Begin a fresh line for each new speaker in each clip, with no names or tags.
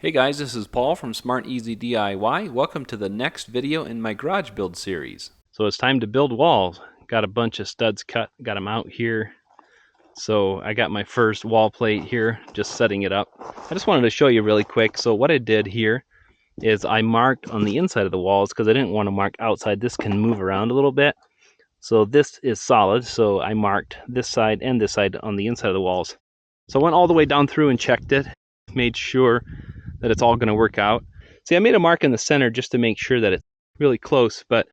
Hey guys, this is Paul from Smart Easy DIY. Welcome to the next video in my garage build series.
So it's time to build walls. Got a bunch of studs cut, got them out here. So I got my first wall plate here, just setting it up. I just wanted to show you really quick. So what I did here is I marked on the inside of the walls because I didn't want to mark outside. This can move around a little bit. So this is solid. So I marked this side and this side on the inside of the walls. So I went all the way down through and checked it, made sure that it's all going to work out. See, I made a mark in the center just to make sure that it's really close, but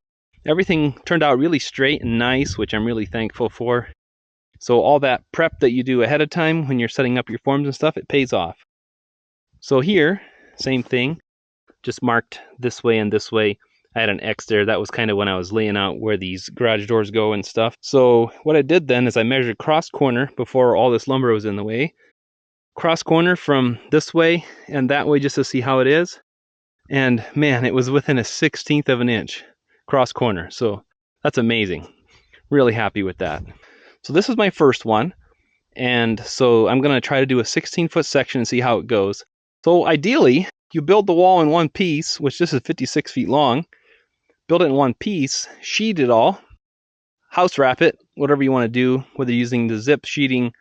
everything turned out really straight and nice, which I'm really thankful for. So all that prep that you do ahead of time when you're setting up your forms and stuff, it pays off. So here, same thing, just marked this way and this way. I had an X there. That was kind of when I was laying out where these garage doors go and stuff. So what I did then is I measured cross corner before all this lumber was in the way. Cross corner from this way and that way just to see how it is. And man, it was within a 1/16 of an inch cross corner. So that's amazing. Really happy with that. So this is my first one. And so I'm going to try to do a 16-foot section and see how it goes. So ideally, you build the wall in one piece, which this is 56 feet long. Build it in one piece, sheet it all, house wrap it, whatever you want to do, whether you're using the zip sheeting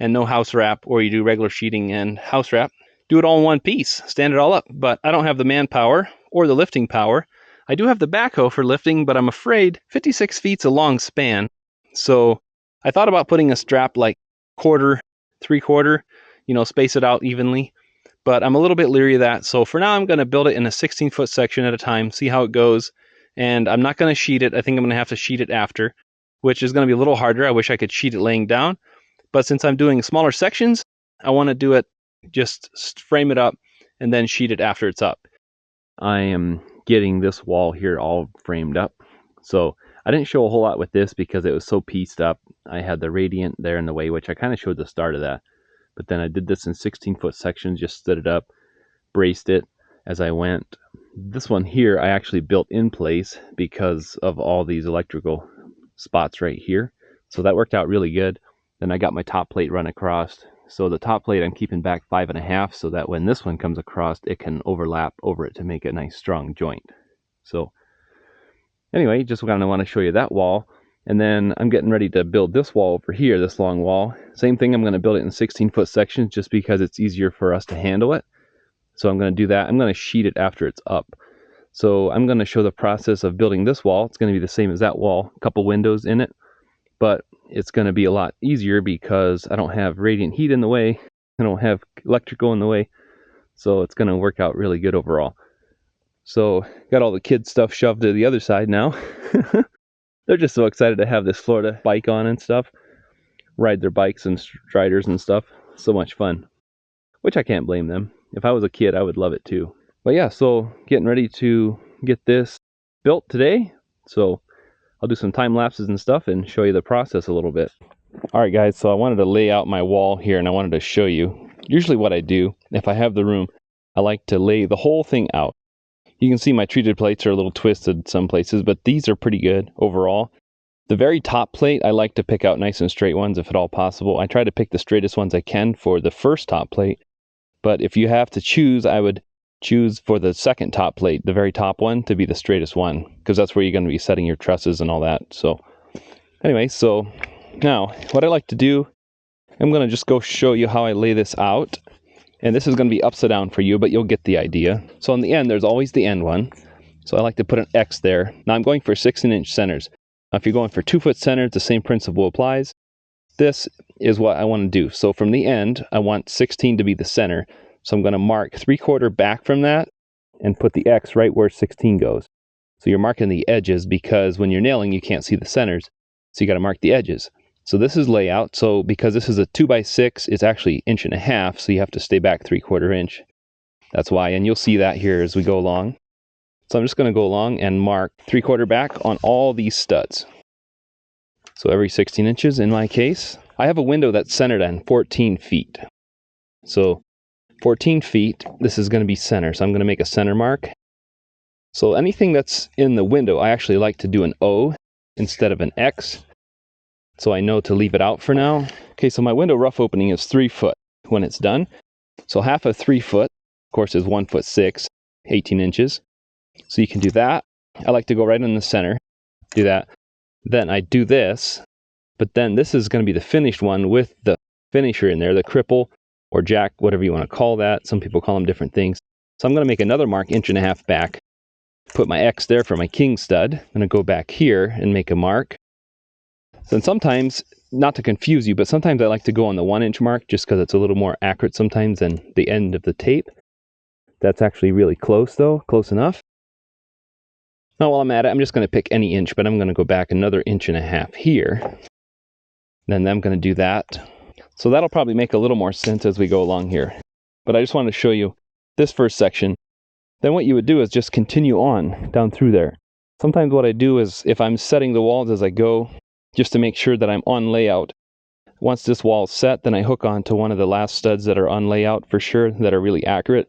and no house wrap, or you do regular sheeting and house wrap. Do it all in one piece, stand it all up. But I don't have the manpower or the lifting power. I do have the backhoe for lifting, but I'm afraid 56 feet's a long span. So I thought about putting a strap like quarter, 3/4, space it out evenly. But I'm a little bit leery of that. So for now, I'm going to build it in a 16-foot section at a time, see how it goes. And I'm not going to sheet it. I think I'm going to have to sheet it after, which is going to be a little harder. I wish I could sheet it laying down. But since I'm doing smaller sections, I want to do it, just frame it up and then sheet it after it's up. I am getting this wall here all framed up. So I didn't show a whole lot with this because it was so pieced up. I had the radiant there in the way, which I kind of showed the start of that. But then I did this in 16-foot sections, just stood it up, braced it as I went. This one here I actually built in place because of all these electrical spots right here. So that worked out really good. Then I got my top plate run across. So the top plate I'm keeping back 5.5 so that when this one comes across, it can overlap over it to make a nice strong joint. So anyway, just kind of want to show you that wall. And then I'm getting ready to build this wall over here, this long wall. Same thing, I'm going to build it in 16-foot sections just because it's easier for us to handle it. So I'm going to do that. I'm going to sheet it after it's up. So I'm going to show the process of building this wall. It's going to be the same as that wall, a couple windows in it. But it's going to be a lot easier because I don't have radiant heat in the way. I don't have electrical in the way. So it's going to work out really good overall. So got all the kids' stuff shoved to the other side now. They're just so excited to have this Florida bike on and stuff. Ride their bikes and striders and stuff. So much fun. Which I can't blame them. If I was a kid, I would love it too. But yeah, so getting ready to get this built today. So I'll do some time lapses and stuff and show you the process a little bit. All right, guys, so I wanted to lay out my wall here and I wanted to show you. Usually what I do, if I have the room, I like to lay the whole thing out. You can see my treated plates are a little twisted some places, but these are pretty good overall. The very top plate, I like to pick out nice and straight ones if at all possible. I try to pick the straightest ones I can for the first top plate. But if you have to choose, I would choose for the second top plate, the very top one, to be the straightest one, because that's where you're going to be setting your trusses and all that. So anyway, so now what I like to do, I'm going to just go show you how I lay this out. And this is going to be upside down for you, but you'll get the idea. So on the end, there's always the end one. So I like to put an X there. Now I'm going for 16-inch centers. Now if you're going for 2-foot centers, the same principle applies. This is what I want to do. So from the end, I want 16 to be the center. So I'm going to mark 3/4 back from that and put the X right where 16 goes. So you're marking the edges because when you're nailing, you can't see the centers. So you got to mark the edges. So this is layout. So because this is a 2x6, it's actually 1.5 inches. So you have to stay back 3/4 inch. That's why. And you'll see that here as we go along. So I'm just going to go along and mark 3/4 back on all these studs. So every 16 inches in my case. I have a window that's centered on 14 feet. So 14 feet, this is going to be center. So I'm going to make a center mark. So anything that's in the window, I actually like to do an O instead of an X. So I know to leave it out for now. Okay, so my window rough opening is 3 foot when it's done. So half of 3 foot course, is 1'6", 18 inches. So you can do that. I like to go right in the center, do that. Then I do this, but then this is going to be the finished one with the finisher in there, the cripple or jack, whatever you want to call that. Some people call them different things. So I'm going to make another mark 1.5 inches back, put my X there for my king stud. I'm going to go back here and make a mark. Then sometimes, not to confuse you, but sometimes I like to go on the 1 inch mark just because it's a little more accurate sometimes than the end of the tape. That's actually really close though, close enough. Now while I'm at it, I'm just going to pick any inch, but I'm going to go back another 1.5 inches here. Then I'm going to do that. So that'll probably make a little more sense as we go along here. But I just wanted to show you this first section. Then what you would do is just continue on down through there. Sometimes what I do is, if I'm setting the walls as I go, just to make sure that I'm on layout. Once this wall is set, then I hook onto one of the last studs that are on layout for sure, that are really accurate,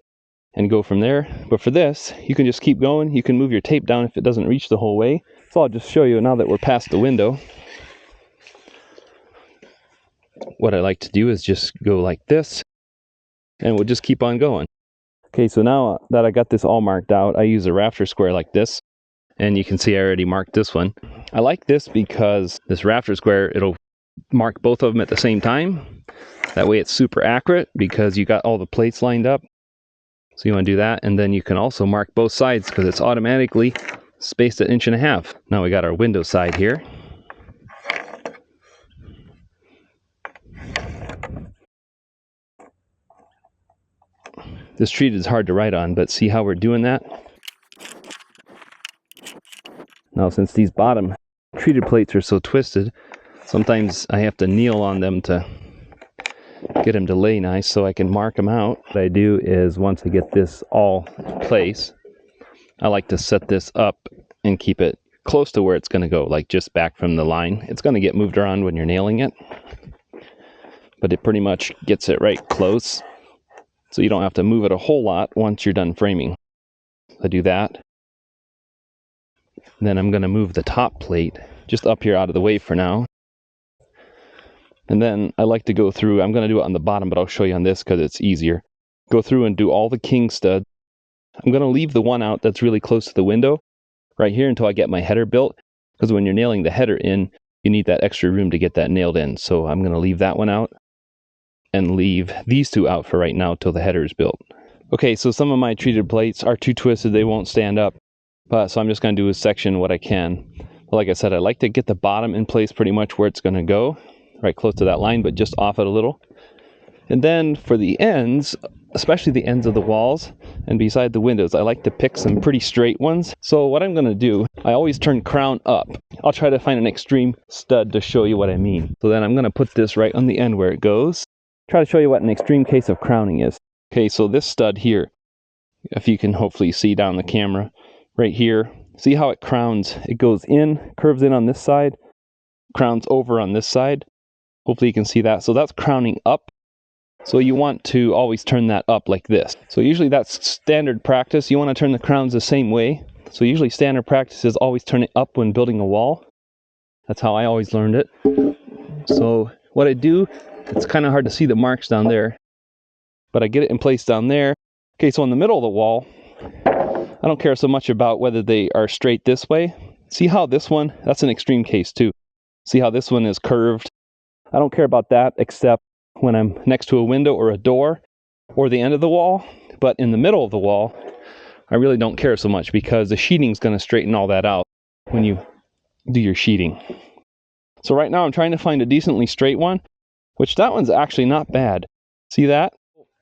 and go from there. But for this, you can just keep going. You can move your tape down if it doesn't reach the whole way. So I'll just show you now that we're past the window. What I like to do is just go like this, and we'll just keep on going. Okay, so now that I got this all marked out, I use a rafter square like this. And you can see I already marked this one. I like this because this rafter square, it'll mark both of them at the same time. That way it's super accurate because you got all the plates lined up. So you want to do that, and then you can also mark both sides because it's automatically spaced at 1.5 inches. Now we got our window side here. This treated is hard to write on, but see how we're doing that? Now since these bottom treated plates are so twisted, sometimes I have to kneel on them to get them to lay nice so I can mark them out. What I do is, once I get this all in place, I like to set this up and keep it close to where it's going to go, like just back from the line. It's going to get moved around when you're nailing it, but it pretty much gets it right close, so you don't have to move it a whole lot once you're done framing. I do that. Then I'm going to move the top plate just up here out of the way for now. And then I like to go through, I'm going to do it on the bottom, but I'll show you on this because it's easier. Go through and do all the king studs. I'm going to leave the one out that's really close to the window right here until I get my header built, because when you're nailing the header in, you need that extra room to get that nailed in. So I'm going to leave that one out and leave these two out for right now till the header is built. Okay, so some of my treated plates are too twisted, they won't stand up. So I'm just going to do a section what I can. But like I said, I like to get the bottom in place pretty much where it's going to go, right close to that line, but just off it a little. And then for the ends, especially the ends of the walls and beside the windows, I like to pick some pretty straight ones. So what I'm going to do, I always turn crown up. I'll try to find an extreme stud to show you what I mean. So then I'm going to put this right on the end where it goes. Try to show you what an extreme case of crowning is. Okay, so this stud here, if you can hopefully see down the camera, right here, see how it crowns? It goes in, curves in on this side, crowns over on this side. Hopefully you can see that. So that's crowning up. So you want to always turn that up like this. So usually that's standard practice. You want to turn the crowns the same way. So usually standard practice is always turn it up when building a wall. That's how I always learned it. So what I do, it's kind of hard to see the marks down there, but I get it in place down there. Okay, so in the middle of the wall, I don't care so much about whether they are straight this way. See how this one, that's an extreme case too. See how this one is curved? I don't care about that except when I'm next to a window or a door or the end of the wall. But in the middle of the wall, I really don't care so much because the sheeting is going to straighten all that out when you do your sheeting. So right now I'm trying to find a decently straight one, which that one's actually not bad. See that?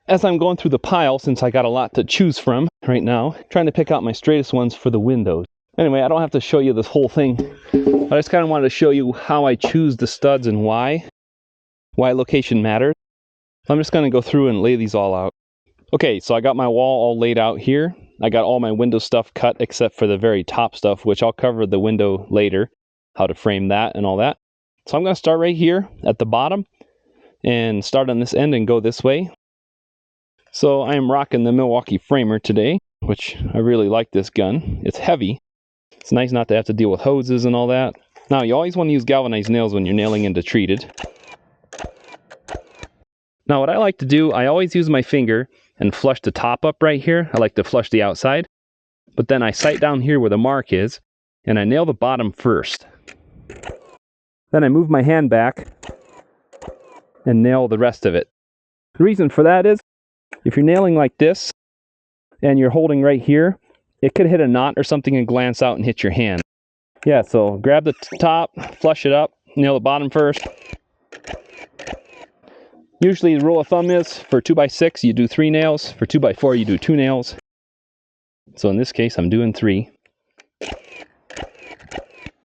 As I'm going through the pile, since I got a lot to choose from right now, trying to pick out my straightest ones for the windows. Anyway, I don't have to show you this whole thing, but I just kind of wanted to show you how I choose the studs and why location matters. So I'm just going to go through and lay these all out. Okay, so I got my wall all laid out here. I got all my window stuff cut except for the very top stuff, which I'll cover the window later, how to frame that and all that. So I'm going to start right here at the bottom and start on this end and go this way. So I am rocking the Milwaukee Framer today, which I really like this gun. It's heavy. It's nice not to have to deal with hoses and all that. Now, you always want to use galvanized nails when you're nailing into treated. Now, what I like to do, I always use my finger and flush the top up right here. I like to flush the outside. But then I sight down here where the mark is, and I nail the bottom first. Then I move my hand back and nail the rest of it. The reason for that is, if you're nailing like this, and you're holding right here, it could hit a knot or something and glance out and hit your hand. Yeah, so grab the top, flush it up, nail the bottom first. Usually the rule of thumb is, for 2x6 you do 3 nails, for 2x4 you do 2 nails. So in this case I'm doing 3.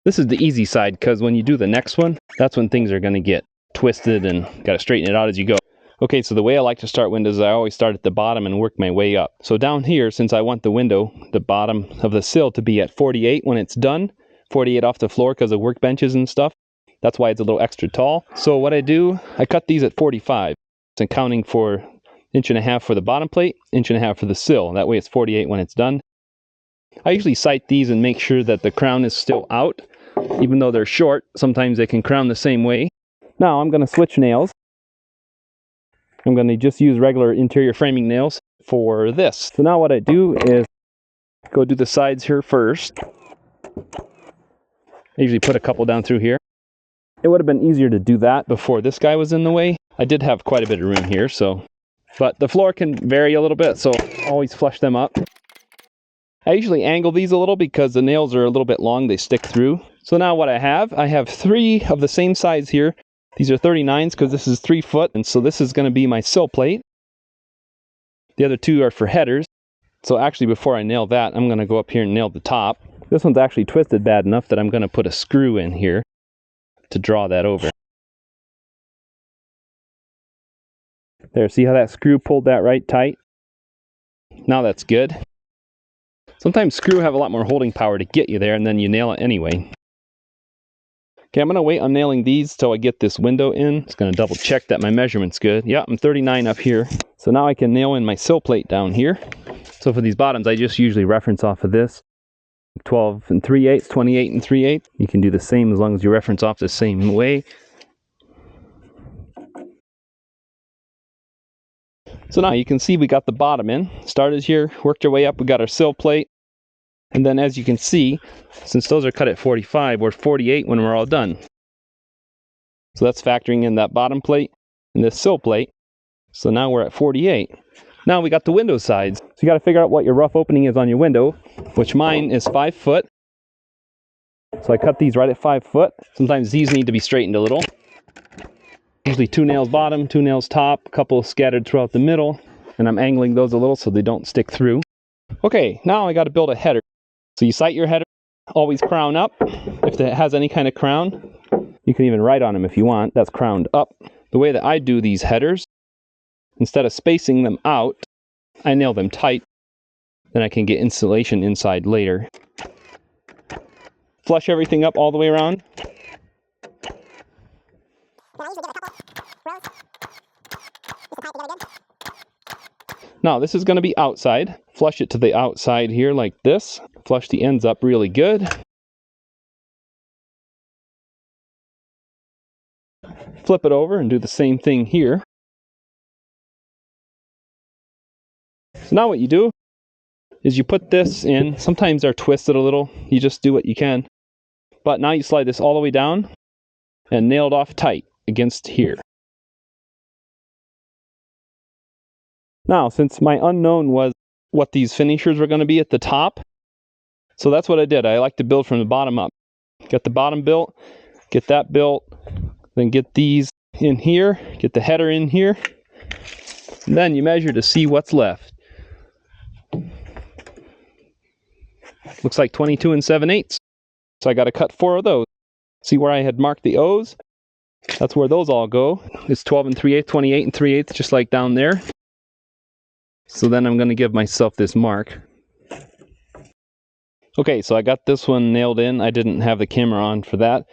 This is the easy side, because when you do the next one, that's when things are going to get twisted and got to straighten it out as you go. Okay, so the way I like to start windows is I always start at the bottom and work my way up. So down here, since I want the window, the bottom of the sill to be at 48 when it's done, 48 off the floor because of workbenches and stuff. That's why it's a little extra tall. So what I do, I cut these at 45, and counting for 1.5 inches for the bottom plate, 1.5 inches for the sill. That way it's 48 when it's done. I usually sight these and make sure that the crown is still out. Even though they're short, sometimes they can crown the same way. Now I'm going to switch nails. I'm going to just use regular interior framing nails for this. So now what I do is go do the sides here first. I usually put a couple down through here. It would have been easier to do that before this guy was in the way. I did have quite a bit of room here, but the floor can vary a little bit, so always flush them up. I usually angle these a little because the nails are a little bit long, they stick through. So now what I have 3 of the same size here. These are 39s because this is 3 foot, and so this is going to be my sill plate. The other 2 are for headers. So actually before I nail that, I'm going to go up here and nail the top. This one's actually twisted bad enough that I'm going to put a screw in here to draw that over. There, see how that screw pulled that right tight? Now that's good. Sometimes screw have a lot more holding power to get you there, and then you nail it anyway. Okay, I'm going to wait on nailing these till I get this window in. Just going to double check that my measurement's good. Yeah, I'm 39 up here. So now I can nail in my sill plate down here. So for these bottoms, I just usually reference off of this. 12 3/8, 28 3/8. You can do the same as long as you reference off the same way. So now you can see we got the bottom in. Started here, worked our way up, we got our sill plate. And then as you can see, since those are cut at 45, we're 48 when we're all done. So that's factoring in that bottom plate and this sill plate. So now we're at 48. Now we got the window sides. So you got to figure out what your rough opening is on your window, which mine is 5 foot. So I cut these right at 5 foot. Sometimes these need to be straightened a little. Usually 2 nails bottom, 2 nails top, a couple scattered throughout the middle. And I'm angling those a little so they don't stick through. Okay, now I got to build a header. So you sight your header, always crown up. If it has any kind of crown, you can even write on them if you want. That's crowned up. The way that I do these headers, instead of spacing them out, I nail them tight. Then I can get insulation inside later. Flush everything up all the way around. Now this is going to be outside. Flush it to the outside here like this. Flush the ends up really good. Flip it over and do the same thing here. So now what you do is you put this in. Sometimes they're twisted a little. You just do what you can. But now you slide this all the way down and nail it off tight against here. Now, since my unknown was what these finishers were going to be at the top, so that's what I did. I like to build from the bottom up. Get the bottom built, get that built, then get these in here, get the header in here, and then you measure to see what's left. Looks like 22 7/8. So I got to cut 4 of those. See where I had marked the O's? That's where those all go. It's 12 3/8, 28 3/8, just like down there. So then I'm going to give myself this mark. Okay, so I got this one nailed in. I didn't have the camera on for that,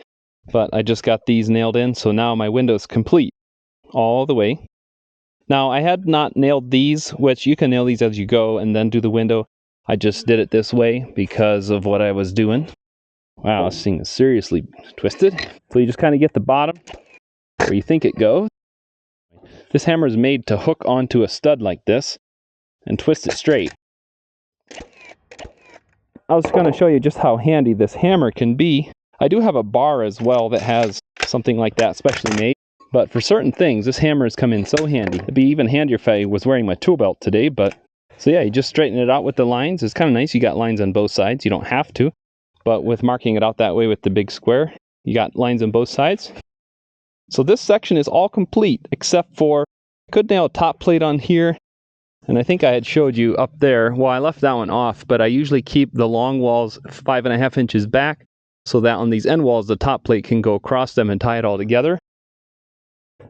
but I just got these nailed in. So now my window's complete all the way. Now I had not nailed these, which you can nail these as you go and then do the window. I just did it this way because of what I was doing. Wow, this thing is seriously twisted. So you just kind of get the bottom where you think it goes. This hammer is made to hook onto a stud like this. and twist it straight. I was going to show you just how handy this hammer can be. I do have a bar as well that has something like that specially made. But for certain things, this hammer has come in so handy. It'd be even handier if I was wearing my tool belt today, but... So yeah, you just straighten it out with the lines. It's kind of nice. You got lines on both sides. You don't have to. But with marking it out that way with the big square, you got lines on both sides. So this section is all complete, except for... I could nail a top plate on here. And I think I had showed you up there. Well, I left that one off, but I usually keep the long walls 5.5 inches back, so that on these end walls, the top plate can go across them and tie it all together.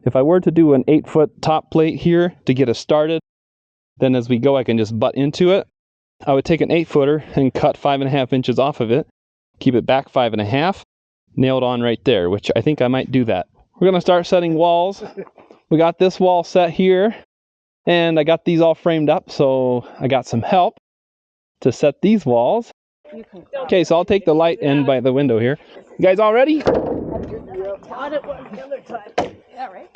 If I were to do an 8-foot top plate here to get us started, then as we go I can just butt into it. I would take an 8-footer and cut 5.5 inches off of it, keep it back 5.5, nail it on right there, which I think I might do that. We're going to start setting walls. We got this wall set here, and I got these all framed up, so I got some help to set these walls. Okay, so I'll take the light in by the window here. You guys all ready?
Thought it was the other time. Yeah, right.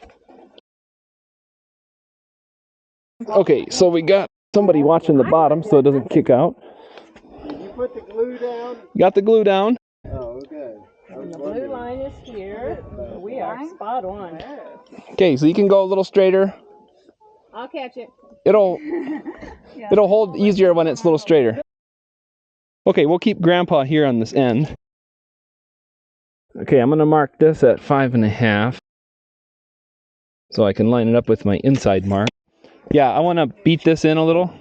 Okay, so we got somebody watching the bottom so it doesn't kick out.
Did you put the glue down?
Got the glue down.
Oh, okay.
And the blue line is here. We are spot on.
Okay, so you can go a little straighter.
I'll catch it.
It'll hold easier when it's a little straighter. Okay, we'll keep Grandpa here on this end. Okay, I'm going to mark this at 5.5 so I can line it up with my inside mark. Yeah, I want to beat this in a little.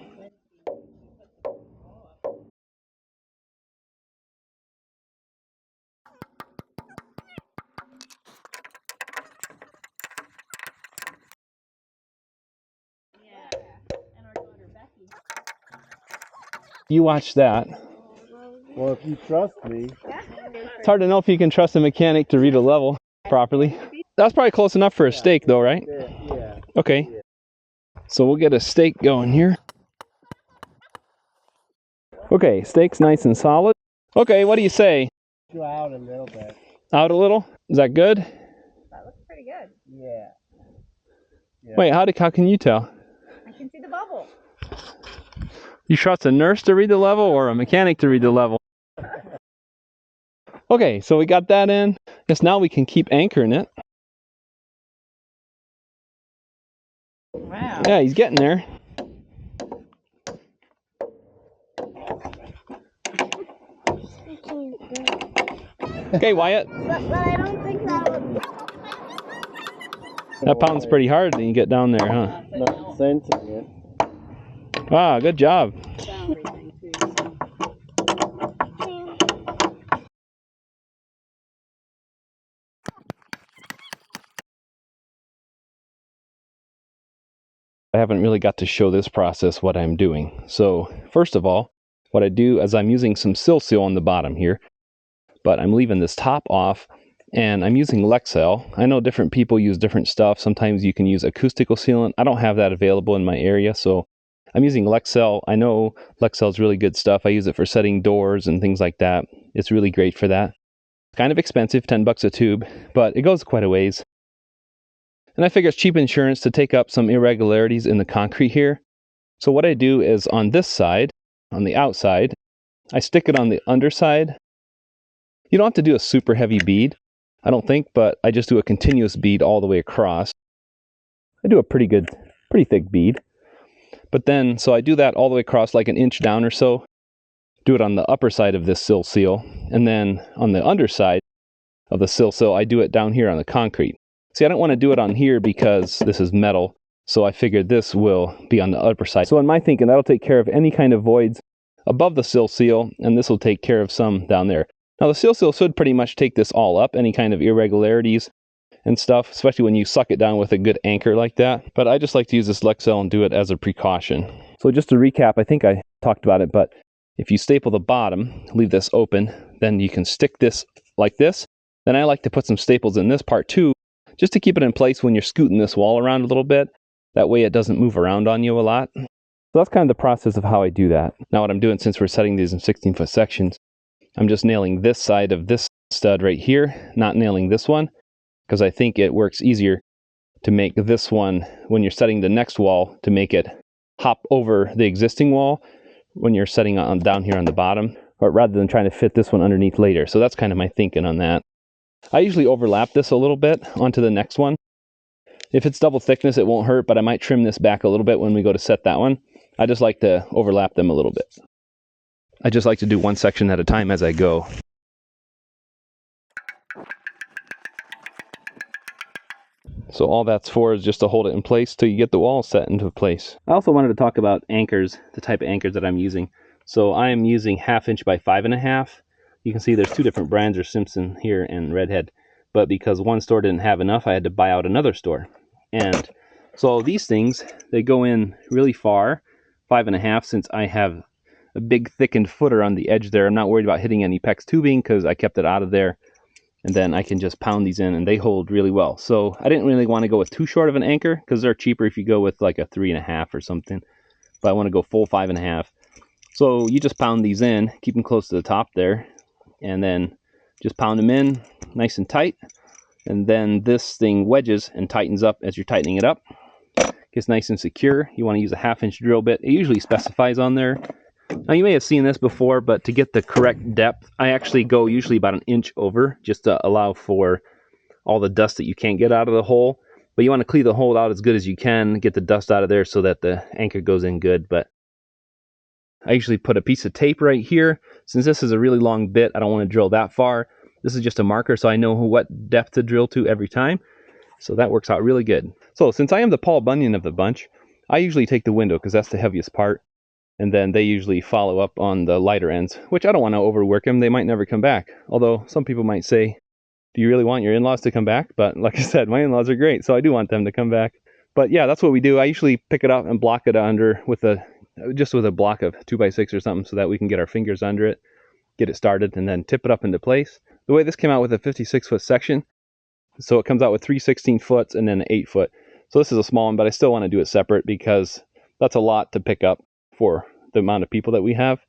You watch that.
Well, if you trust me.
It's hard to know if you can trust a mechanic to read a level properly. That's probably close enough for a stake though, right?
Yeah.
Okay. So we'll get a stake going here. Okay, stake's nice and solid. Okay, what do you say?
Go out a little bit.
Out a little? Is that good?
That looks pretty good.
Yeah.
Wait, how can you tell?
I can see the bubble.
You trust a nurse to read the level or a mechanic to read the level? Okay, so we got that in. Guess now we can keep anchoring it.
Wow.
Yeah, he's getting there. Okay, Wyatt.
But I don't think that would...
That pounds pretty hard when you get down there, huh?
Not sensing it.
Ah, good job. I haven't really got to show this process what I'm doing. So first of all, what I do is I'm using some sill seal on the bottom here, but I'm leaving this top off and I'm using Lexel. I know different people use different stuff. Sometimes you can use acoustical sealant. I don't have that available in my area, so I'm using Lexel. I know Lexel is really good stuff. I use it for setting doors and things like that. It's really great for that. Kind of expensive, $10 a tube, but it goes quite a ways. And I figure it's cheap insurance to take up some irregularities in the concrete here. So what I do is on this side, on the outside, I stick it on the underside. You don't have to do a super heavy bead, I don't think, but I just do a continuous bead all the way across. I do a pretty thick bead. But then, so I do that all the way across like an inch down or so. Do it on the upper side of this sill seal. And then on the underside of the sill seal, I do it down here on the concrete. See, I don't want to do it on here because this is metal, so I figured this will be on the upper side. So in my thinking, that'll take care of any kind of voids above the sill seal, and this will take care of some down there. Now the sill seal should pretty much take this all up, any kind of irregularities and stuff, especially when you suck it down with a good anchor like that. But I just like to use this Lexel and do it as a precaution. So just to recap, I think I talked about it, but if you staple the bottom, leave this open, then you can stick this like this. Then I like to put some staples in this part too, just to keep it in place when you're scooting this wall around a little bit. That way it doesn't move around on you a lot. So that's kind of the process of how I do that. Now what I'm doing, since we're setting these in 16-foot sections, I'm just nailing this side of this stud right here, not nailing this one, because I think it works easier to make this one, when you're setting the next wall, to make it hop over the existing wall when you're setting on down here on the bottom, or rather than trying to fit this one underneath later. So that's kind of my thinking on that. I usually overlap this a little bit onto the next one. If it's double thickness, it won't hurt, but I might trim this back a little bit when we go to set that one. I just like to overlap them a little bit. I just like to do one section at a time as I go. So all that's for is just to hold it in place till you get the wall set into place. I also wanted to talk about anchors, the type of anchors that I'm using. So I am using 1/2 inch by 5.5. You can see there's two different brands, or Simpson here and Redhead. But because one store didn't have enough, I had to buy out another store. And so these things, they go in really far, 5.5, since I have a big thickened footer on the edge there. I'm not worried about hitting any PEX tubing because I kept it out of there. And then I can just pound these in and they hold really well. So I didn't really want to go with too short of an anchor because they're cheaper if you go with like a 3.5 or something. But I want to go full 5.5. So you just pound these in, keep them close to the top there, and then just pound them in nice and tight. And then this thing wedges and tightens up as you're tightening it up. Gets nice and secure. You want to use a 1/2 inch drill bit. It usually specifies on there. Now you may have seen this before, but to get the correct depth, I actually go usually about 1 inch over just to allow for all the dust that you can't get out of the hole. But you want to clean the hole out as good as you can, get the dust out of there so that the anchor goes in good. But I usually put a piece of tape right here. Since this is a really long bit, I don't want to drill that far. This is just a marker so I know what depth to drill to every time. So that works out really good. So since I am the Paul Bunyan of the bunch, I usually take the window because that's the heaviest part. And then they usually follow up on the lighter ends, which I don't want to overwork them. They might never come back. Although some people might say, do you really want your in-laws to come back? But like I said, my in-laws are great, so I do want them to come back. But yeah, that's what we do. I usually pick it up and block it under with just with a block of 2x6 or something so that we can get our fingers under it, get it started, and then tip it up into place. The way this came out with a 56-foot section, so it comes out with 3 16-foots and then an 8-foot. So this is a small one, but I still want to do it separate because that's a lot to pick up for the amount of people that we have.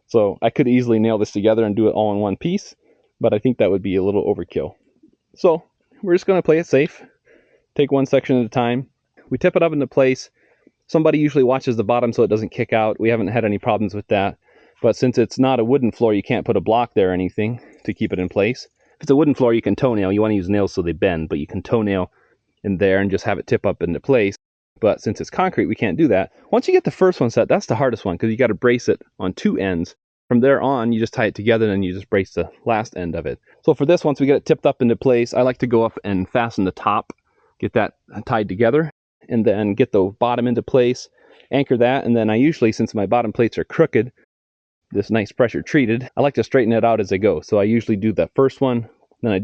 So I could easily nail this together and do it all in one piece, but I think that would be a little overkill. So we're just going to play it safe, take one section at a time. We tip it up into place. Somebody usually watches the bottom so it doesn't kick out. We haven't had any problems with that. But since it's not a wooden floor, you can't put a block there or anything to keep it in place. If it's a wooden floor, you can toenail. You want to use nails so they bend, but you can toenail in there and just have it tip up into place. But since it's concrete, we can't do that. Once you get the first one set, that's the hardest one because you got to brace it on two ends. From there on, you just tie it together and you just brace the last end of it. So for this, once we get it tipped up into place, I like to go up and fasten the top, get that tied together, and then get the bottom into place, anchor that, and then I usually, since my bottom plates are crooked, this nice pressure treated, I like to straighten it out as I go. So I usually do the first one, then I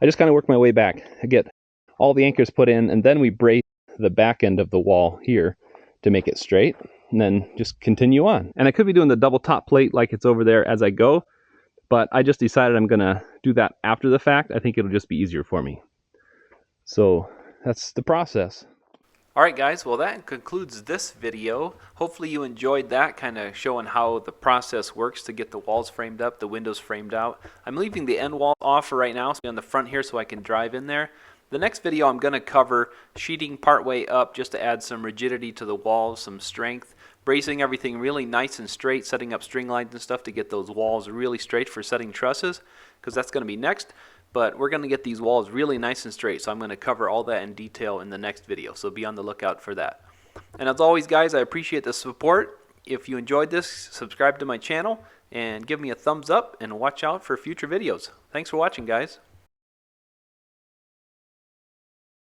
just kind of work my way back. I get all the anchors put in, and then we brace the back end of the wall here to make it straight, and then just continue on. And I could be doing the double top plate like it's over there as I go, but I just decided I'm gonna do that after the fact. I think it'll just be easier for me. So that's the process.
Alright guys, well that concludes this video. Hopefully you enjoyed that, kind of showing how the process works to get the walls framed up, the windows framed out. I'm leaving the end wall off for right now, so on the front here so I can drive in there. The next video I'm going to cover sheeting partway up just to add some rigidity to the walls, some strength, bracing everything really nice and straight, setting up string lines and stuff to get those walls really straight for setting trusses, because that's going to be next. But we're going to get these walls really nice and straight, so I'm going to cover all that in detail in the next video, so be on the lookout for that. And as always guys, I appreciate the support. If you enjoyed this, subscribe to my channel and give me a thumbs up and watch out for future videos. Thanks for watching guys.